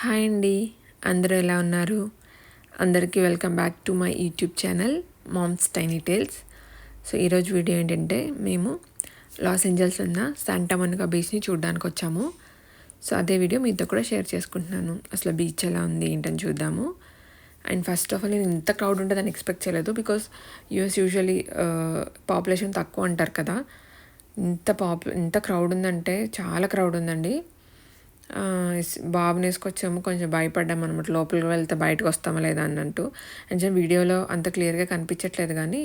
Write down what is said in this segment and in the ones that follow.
Hi అండి, అందరూ ఎలా ఉన్నారు? అందరికీ welcome back to my YouTube channel moms tiny tales. So ఈరోజు వీడియో ఏంటంటే మేము లాస్ ఏంజల్స్ ఉన్న శాంటా మోనికా బీచ్ని చూడడానికి వచ్చాము. సో అదే వీడియో మీతో కూడా షేర్ చేసుకుంటున్నాను. అసలు బీచ్ ఎలా ఉంది ఏంటని చూద్దాము. అండ్ ఫస్ట్ ఆఫ్ ఆల్ నేను ఇంత క్రౌడ్ ఉంటుందని ఎక్స్పెక్ట్ చేయలేదు. బికాస్ యూఎస్ యూజువలీ పాపులేషన్ తక్కువ అంటారు కదా. ఇంత క్రౌడ్ ఉందంటే చాలా క్రౌడ్ ఉందండి. బాబుని వేసుకొచ్చాము, కొంచెం భయపడ్డాము అనమాట. లోపలికి వెళ్తే బయటకు వస్తామా లేదా అన్నట్టు. అండ్ వీడియోలో అంత క్లియర్గా కనిపించట్లేదు, కానీ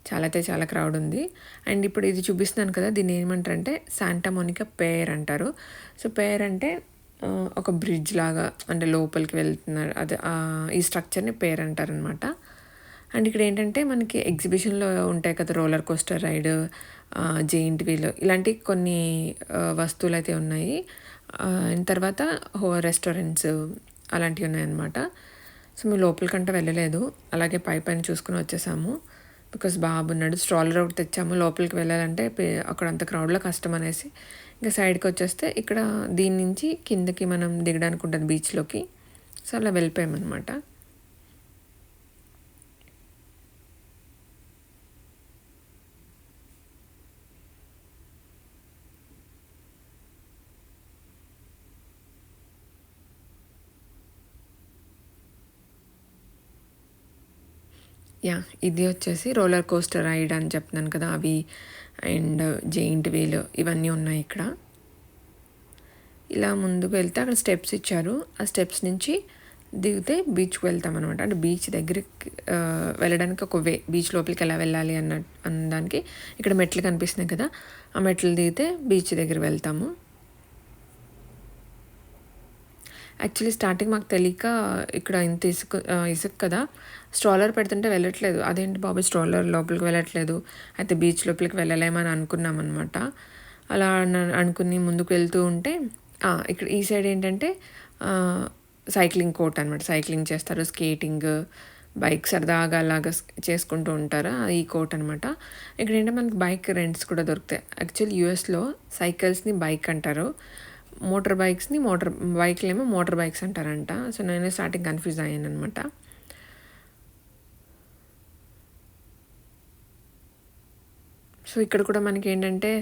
చాలా అయితే చాలా క్రౌడ్ ఉంది. అండ్ ఇప్పుడు ఇది చూపిస్తున్నాను కదా, దీన్ని ఏమంటారంటే శాంటా మోనికా పేర్ అంటారు. సో పేర్ అంటే ఒక బ్రిడ్జ్ లాగా, అంటే లోపలికి వెళ్తున్నారు, అదే ఈ స్ట్రక్చర్ని పేర్ అంటారనమాట. అండ్ ఇక్కడ ఏంటంటే మనకి ఎగ్జిబిషన్లో ఉంటాయి కదా, roller coaster ride, giant wheel, ఇలాంటి కొన్ని వస్తువులు అయితే ఉన్నాయి. తర్వాత రెస్టారెంట్స్ అలాంటివి ఉన్నాయన్నమాట. సో మేము లోపలికంటే వెళ్ళలేదు, అలాగే పైన చూసుకుని వచ్చేసాము. బికాస్ బాబు ఉన్నాడు, స్ట్రాలర్ ఒకటి తెచ్చాము. లోపలికి వెళ్ళాలంటే అక్కడ అంత క్రౌడ్లో కష్టం అనేసి ఇంకా సైడ్కి వచ్చేస్తే ఇక్కడ దీని నుంచి కిందకి మనం దిగడానికి ఉంటుంది బీచ్లోకి. సో అలా వెళ్ళిపోయామన్నమాట. ఇది వచ్చేసి రోలర్ కోస్టర్ రైడ్ అని చెప్తున్నాను కదా, అవి అండ్ జెయింట్ వీల్ ఇవన్నీ ఉన్నాయి ఇక్కడ. ఇలా ముందుకు వెళ్తే అక్కడ స్టెప్స్ ఇచ్చారు, ఆ స్టెప్స్ నుంచి దిగితే బీచ్కి వెళ్తాం అనమాట. అంటే బీచ్ దగ్గరికి వెళ్ళడానికి ఒక వే, బీచ్ లోపలికి ఎలా వెళ్ళాలి అన్నదానికి ఇక్కడ మెట్లు కనిపిస్తున్నాయి కదా, ఆ మెట్లు దిగితే బీచ్ దగ్గర వెళ్తాము. యాక్చువల్లీ స్టార్టింగ్ మాకు తెలియక ఇక్కడ ఇంత ఇసుక కదా, స్ట్రాలర్ పెడుతుంటే వెళ్ళట్లేదు. అదేంటి బాబు స్ట్రాలర్ లోపలికి వెళ్ళట్లేదు, అయితే బీచ్ లోపలికి వెళ్ళలేమని అనుకున్నాం అనమాట. అలా అనుకుని ముందుకు వెళ్తూ ఉంటే ఇక్కడ ఈ సైడ్ ఏంటంటే సైక్లింగ్ కోర్ట్ అనమాట. సైక్లింగ్ చేస్తారు, స్కేటింగ్, బైక్ సరదాగా అలాగా చేసుకుంటూ ఉంటారు, ఈ కోర్ట్ అనమాట. ఇక్కడ ఏంటంటే మనకి బైక్ రెంట్స్ కూడా దొరుకుతాయి. యాక్చువల్లీ యూఎస్లో సైకిల్స్ని బైక్ అంటారు, బైక్లేమో మోటార్ బైక్స్ అంటారంట. సో నేను స్టార్టింగ్ కన్ఫ్యూజ్ అయ్యాను అనమాట. సో ఇక్కడ కూడా మనకి ఏంటంటే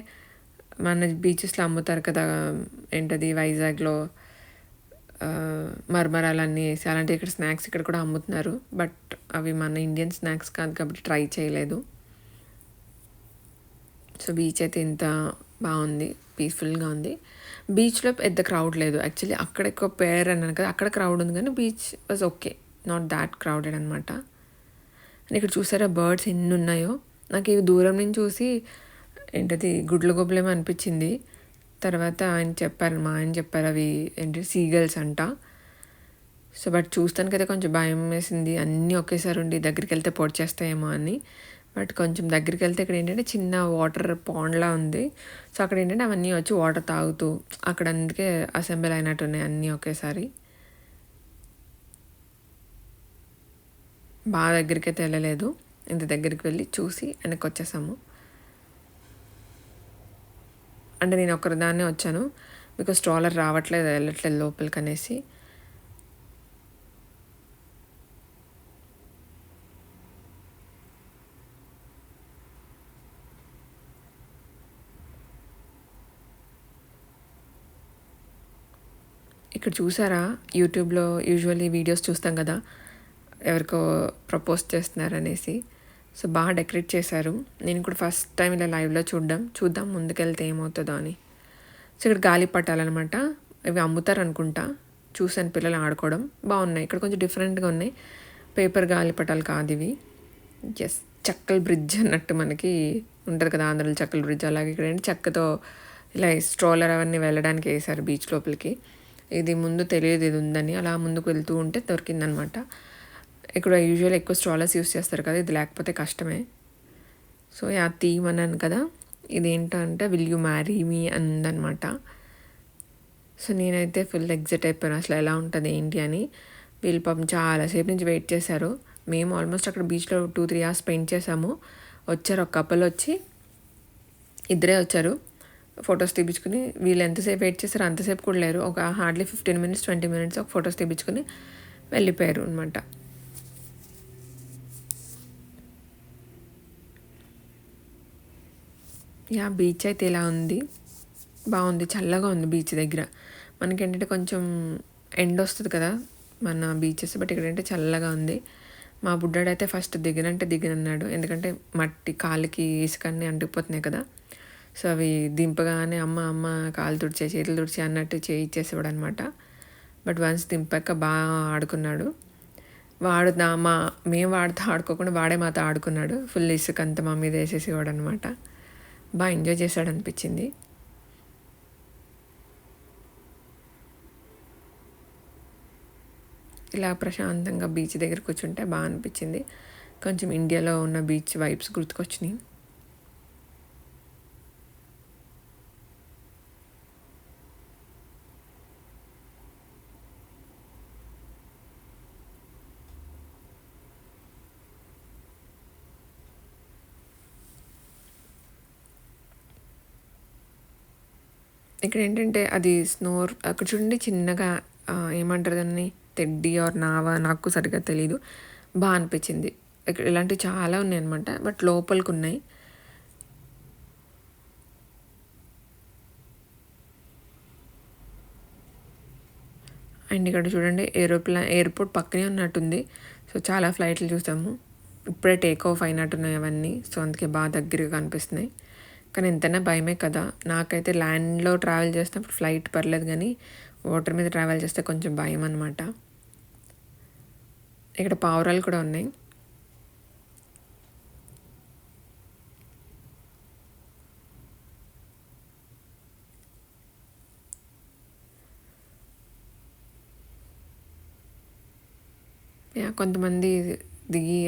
మన బీచెస్లో అమ్ముతారు కదా, ఏంటది వైజాగ్లో మరమరాలన్నీ వేసి అలాంటి ఇక్కడ స్నాక్స్ ఇక్కడ కూడా అమ్ముతున్నారు. బట్ అవి మన ఇండియన్ స్నాక్స్ కాదు కాబట్టి ట్రై చేయలేదు. సో బీచ్ అయితే ఇంత బాగుంది, పీస్ఫుల్గా ఉంది. బీచ్లో పెద్ద క్రౌడ్ లేదు. యాక్చువల్లీ అక్కడ ఎక్కువ పేర్ అన్నాను కదా, అక్కడ క్రౌడ్ ఉంది, కానీ beach was okay, not that crowded అనమాట. ఇక్కడ చూసారా బర్డ్స్ ఎన్ని ఉన్నాయో. నాకు ఇవి దూరం నుంచి చూసి ఏంటది గుడ్ల గొబ్బలేమో అనిపించింది. తర్వాత మా ఆయన చెప్పారు అవి ఏంటి సీగల్స్ అంట. సో బట్ చూస్తానికైతే కొంచెం భయం వేసింది, అన్నీ ఒకేసారి ఉండి దగ్గరికి వెళ్తే పొడి చేస్తాయేమో అని. బట్ కొంచెం దగ్గరికి వెళ్తే ఇక్కడ ఏంటంటే చిన్న వాటర్ పాండ్లా ఉంది. సో అక్కడ ఏంటంటే అవన్నీ వచ్చి వాటర్ తాగుతూ అక్కడ అందుకే అసెంబ్లీ అయినట్టు ఉన్నాయి అన్నీ ఒకేసారి. బాగా దగ్గరికి అయితే వెళ్ళలేదు, ఇంత దగ్గరికి వెళ్ళి చూసి వెనక్కి వచ్చేసాము. అంటే నేను ఒక్కరిదాన్నే వచ్చాను, బికాస్ స్ట్రాలర్ వెళ్ళట్లేదు లోపలికి అనేసి. ఇక్కడ చూసారా, యూట్యూబ్లో యూజువల్లీ వీడియోస్ చూస్తాం కదా, ఎవరికో ప్రపోజ్ చేస్తున్నారనేసి. సో బాగా డెకరేట్ చేశారు. నేను కూడా ఫస్ట్ టైం ఇలా లైవ్లో చూద్దాం ముందుకెళ్తే ఏమవుతుందో అని. సో ఇక్కడ గాలి పట్టాలన్నమాట, ఇవి అమ్ముతారు అనుకుంటా. చూసాను పిల్లలు ఆడుకోవడం బాగున్నాయి. ఇక్కడ కొంచెం డిఫరెంట్గా ఉన్నాయి, పేపర్ గాలి పట్టాలు కాదు ఇవి. చక్కల బ్రిడ్జ్ అన్నట్టు మనకి ఉంటుంది కదా ఆంధ్రలో చక్కల బ్రిడ్జ్, అలాగే ఇక్కడ ఏంటి చెక్కతో ఇలా స్ట్రోలర్ అవన్నీ వెళ్ళడానికి వేశారు బీచ్ లోపలికి. ఇది ముందు తెలియదు ఇది ఉందని, అలా ముందుకు వెళ్తూ ఉంటే దొరికిందనమాట. ఇక్కడ యూజువల్ ఎక్కువ స్ట్రాలర్స్ యూస్ చేస్తారు కదా, ఇది లేకపోతే కష్టమే. సో థీమ్ అన్నాను కదా, ఇదేంటంటే విల్ యూ మ్యారీ మీ అందనమాట. సో నేనైతే ఫుల్ ఎగ్జైట్ అయిపోయాను, అసలు ఎలా ఉంటుంది ఏంటి అని. వీళ్ళు పాపం చాలాసేపు నుంచి వెయిట్ చేశారు. మేము ఆల్మోస్ట్ అక్కడ బీచ్లో 2-3 hours స్పెండ్ చేసాము. వచ్చారు ఒక కపుల్ వచ్చి, ఇద్దరే వచ్చారు. ఫొటోస్ తీపించుకుని వీళ్ళు ఎంతసేపు వెయిట్ చేస్తారో అంతసేపు కూడా లేరు. ఒక హార్డ్లీ 15 మినిట్స్ 20 మినిట్స్ ఒక ఫొటోస్ తీపించుకుని వెళ్ళిపోయారు అనమాట. బీచ్ అయితే ఇలా ఉంది, బాగుంది, చల్లగా ఉంది బీచ్ దగ్గర. మనకేంటంటే కొంచెం ఎండ వస్తుంది కదా మన బీచెస్, బట్ ఇక్కడంటే చల్లగా ఉంది. మా బుడ్డాడైతే ఫస్ట్ దిగనన్నాడు, ఎందుకంటే మట్టి కాళ్ళకి ఇసుకన్నీ అంటుకుపోతున్నాయి కదా. సో అవి దింపగానే అమ్మ అమ్మ కాలు తుడిచే చేతులు తుడిచే అన్నట్టు చేయి ఇచ్చేసేవాడు అనమాట. బట్ వన్స్ దింపాక బాగా ఆడుకున్నాడు. మేము వాడితో ఆడుకోకుండా వాడే మాతో ఆడుకున్నాడు. ఫుల్ ఇసుక అంతా మా మీద వేసేసేవాడు అనమాట. బాగా ఎంజాయ్ చేశాడు అనిపించింది. ఇలా ప్రశాంతంగా బీచ్ దగ్గర కూర్చుంటే బాగా అనిపించింది. కొంచెం ఇండియాలో ఉన్న బీచ్ వైబ్స్ గుర్తుకొచ్చినాయి. ఇక్కడ ఏంటంటే అది స్నోర్ అక్కడ చూడండి చిన్నగా ఏమంటారు దాన్ని, తెడ్డి ఆర్ నావా, నాకు సరిగ్గా తెలీదు. బాగా అనిపించింది. ఇక్కడ ఇలాంటివి చాలా ఉన్నాయి అనమాట, బట్ లోపలికి ఉన్నాయి. అండ్ ఇక్కడ చూడండి ఎయిర్పోర్ట్ పక్కనే ఉన్నట్టుంది. సో చాలా ఫ్లైట్లు చూసాము, ఇప్పుడే టేక్ ఆఫ్ అయినట్టున్నాయి అవన్నీ. సో అందుకే బాగా దగ్గరగా కనిపిస్తున్నాయి. కానీ ఎంతైనా భయమే కదా. నాకైతే ల్యాండ్లో ట్రావెల్ చేసినప్పుడు ఫ్లైట్ పర్లేదు, కానీ వాటర్ మీద ట్రావెల్ చేస్తే కొంచెం భయం అనమాట. ఇక్కడ పావురాలు కూడా ఉన్నాయి. కొంతమంది దిగి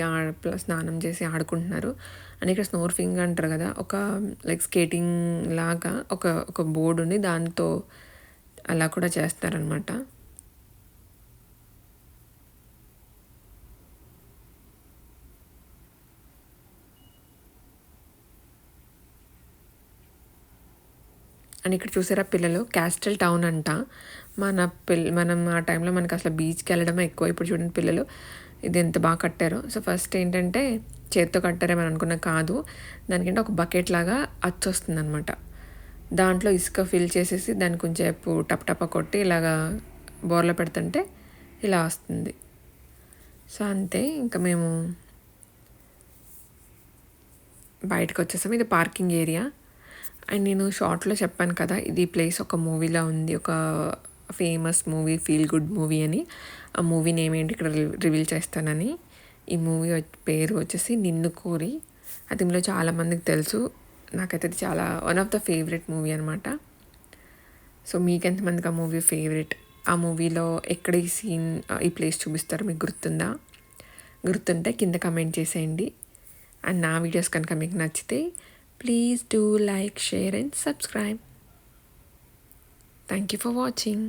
స్నానం చేసి ఆడుకుంటున్నారు. అండ్ ఇక్కడ స్నోర్ఫింగ్ అంటారు కదా, ఒక లైక్ స్కేటింగ్ లాగా ఒక బోర్డు ఉంది, దాంతో అలా కూడా చేస్తారనమాట. అండ్ ఇక్కడ చూసారా పిల్లలు, క్యాస్టల్ టౌన్ అంట. మనం ఆ టైంలో మనకు అసలు బీచ్కి వెళ్ళడమే ఎక్కువ. ఇప్పుడు చూడండి పిల్లలు ఇది ఎంత బాగా కట్టారో. సో ఫస్ట్ ఏంటంటే చేత్తో కట్టారేమని అనుకున్నా, కాదు, దానికంటే ఒక బకెట్ లాగా అచ్చొస్తుంది అనమాట. దాంట్లో ఇసుక ఫిల్ చేసేసి దాన్ని కొంచెంసేపు టప కొట్టి ఇలాగా బోర్లో పెడుతుంటే ఇలా వస్తుంది. సో అంతే, ఇంకా మేము బయటకు వచ్చేసాము. ఇది పార్కింగ్ ఏరియా. అండ్ నేను షార్ట్లో చెప్పాను కదా, ఇది ప్లేస్ ఒక మూవీలా ఉంది, ఒక famous movie, feel good movie అని. ఆ మూవీ నేమ్ ఏంటి ఇక్కడ రివీల్ చేస్తానని. ఈ మూవీ పేరు వచ్చేసి నిన్ను కోరి. అది ఇందులో చాలామందికి తెలుసు, నాకైతే ఇది చాలా one of the favourite movie అనమాట. సో మీకు ఎంతమందికి ఆ మూవీ ఫేవరెట్? ఆ మూవీలో ఎక్కడ ఈ సీన్, ఈ ప్లేస్ చూపిస్తారో మీకు గుర్తుంటే కింద కమెంట్ చేసేయండి. అండ్ నా వీడియోస్ కనుక మీకు నచ్చితే please do like, share and subscribe. Thank you for watching.